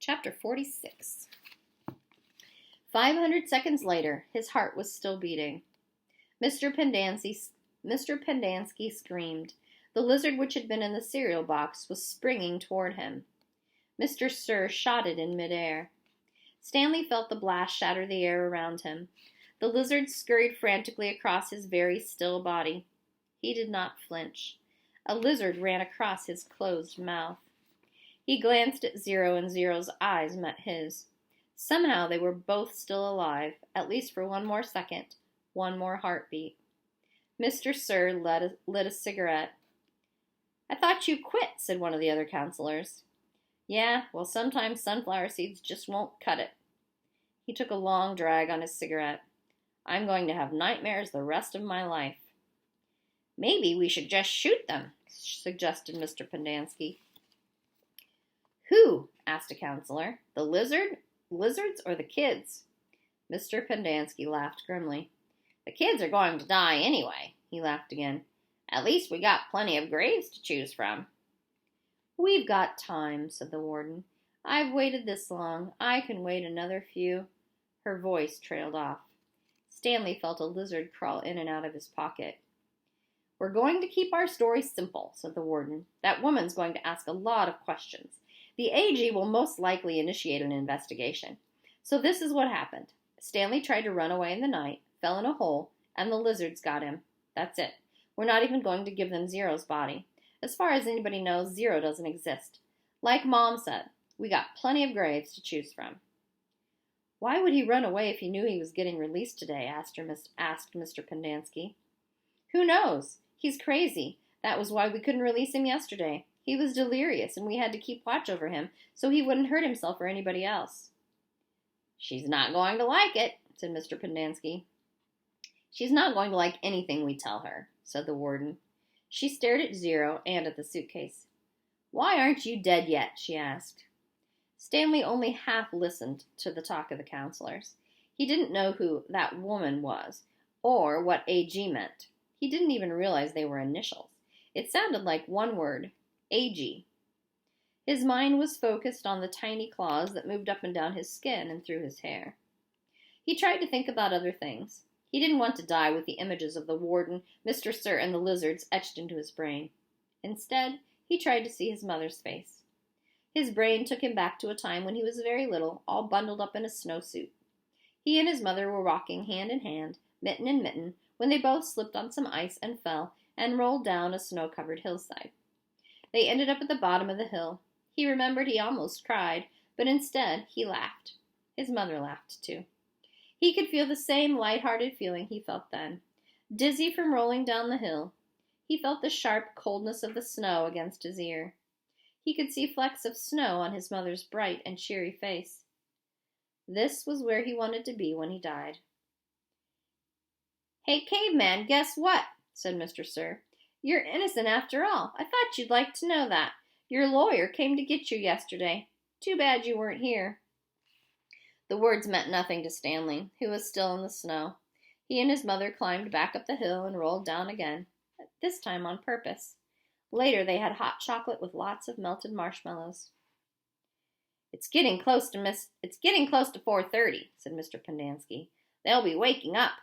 Chapter 46. 500 seconds later, his heart was still beating. Mr. Pendanski screamed. The lizard which had been in the cereal box was springing toward him. Mr. Sir shot it in midair. Stanley felt the blast shatter the air around him. The lizard scurried frantically across his very still body. He did not flinch. A lizard ran across his closed mouth. He glanced at Zero, and Zero's eyes met his. Somehow they were both still alive, at least for one more second, one more heartbeat. Mr. Sir lit a cigarette. "I thought you quit," said one of the other counselors. "Yeah, well, sometimes sunflower seeds just won't cut it." He took a long drag on his cigarette. "I'm going to have nightmares the rest of my life." "Maybe we should just shoot them," suggested Mr. Pendanski. "Who?" asked a counselor. "The lizards or the kids?" Mr. Pendanski laughed grimly. "The kids are going to die anyway." He laughed again. "At least we got plenty of graves to choose from." "We've got time," said the warden. "I've waited this long. I can wait another few." Her voice trailed off. Stanley felt a lizard crawl in and out of his pocket. "We're going to keep our story simple," said the warden. "That woman's going to ask a lot of questions. The AG will most likely initiate an investigation. So this is what happened. Stanley tried to run away in the night, fell in a hole, and the lizards got him. That's it. We're not even going to give them Zero's body. As far as anybody knows, Zero doesn't exist. Like Mom said, we got plenty of graves to choose from." "Why would he run away if he knew he was getting released today?" asked Mr. Pendanski. "Who knows? He's crazy. That was why we couldn't release him yesterday. He was delirious, and we had to keep watch over him so he wouldn't hurt himself or anybody else." "She's not going to like it," said Mr. Pendanski. "She's not going to like anything we tell her," said the warden. She stared at Zero and at the suitcase. "Why aren't you dead yet?" she asked. Stanley only half listened to the talk of the counselors. He didn't know who "that woman" was, or what AG meant. He didn't even realize they were initials. It sounded like one word, AG. His mind was focused on the tiny claws that moved up and down his skin and through his hair. He tried to think about other things. He didn't want to die with the images of the warden, Mr. Sir, and the lizards etched into his brain. Instead, he tried to see his mother's face. His brain took him back to a time when he was very little, all bundled up in a snowsuit. He and his mother were walking hand in hand, mitten in mitten, when they both slipped on some ice and fell, and rolled down a snow-covered hillside. They ended up at the bottom of the hill. He remembered he almost cried, but instead he laughed. His mother laughed, too. He could feel the same light-hearted feeling he felt then. Dizzy from rolling down the hill, he felt the sharp coldness of the snow against his ear. He could see flecks of snow on his mother's bright and cheery face. This was where he wanted to be when he died. "Hey, caveman, guess what?" said Mr. Sir. "You're innocent after all. I thought you'd like to know that. Your lawyer came to get you yesterday. Too bad you weren't here." The words meant nothing to Stanley, who was still in the snow. He and his mother climbed back up the hill and rolled down again, this time on purpose. Later they had hot chocolate with lots of melted marshmallows. It's getting close to 4:30, said Mr. Pendanski. "They'll be waking up."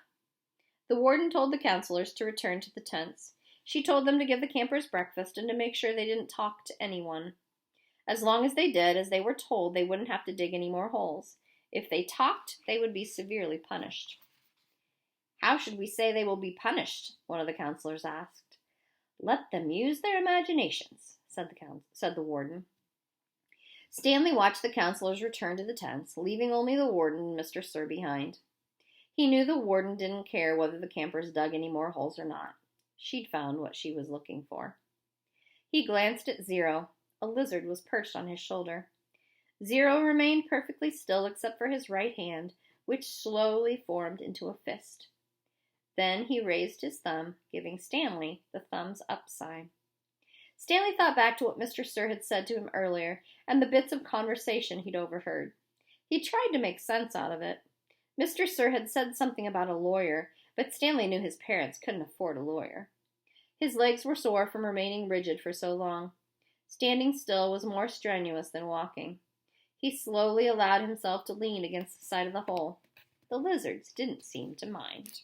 The warden told the counselors to return to the tents. She told them to give the campers breakfast and to make sure they didn't talk to anyone. As long as they did as they were told, they wouldn't have to dig any more holes. If they talked, they would be severely punished. "How should we say they will be punished?" one of the counselors asked. "Let them use their imaginations," said the warden. Stanley watched the counselors return to the tents, leaving only the warden and Mr. Sir behind. He knew the warden didn't care whether the campers dug any more holes or not. She'd found what she was looking for. He glanced at Zero. A lizard was perched on his shoulder. Zero remained perfectly still except for his right hand, which slowly formed into a fist. Then he raised his thumb, giving Stanley the thumbs up sign. Stanley thought back to what Mr. Sir had said to him earlier and the bits of conversation he'd overheard. He tried to make sense out of it. Mr. Sir had said something about a lawyer, but Stanley knew his parents couldn't afford a lawyer. His legs were sore from remaining rigid for so long. Standing still was more strenuous than walking. He slowly allowed himself to lean against the side of the hole. The lizards didn't seem to mind.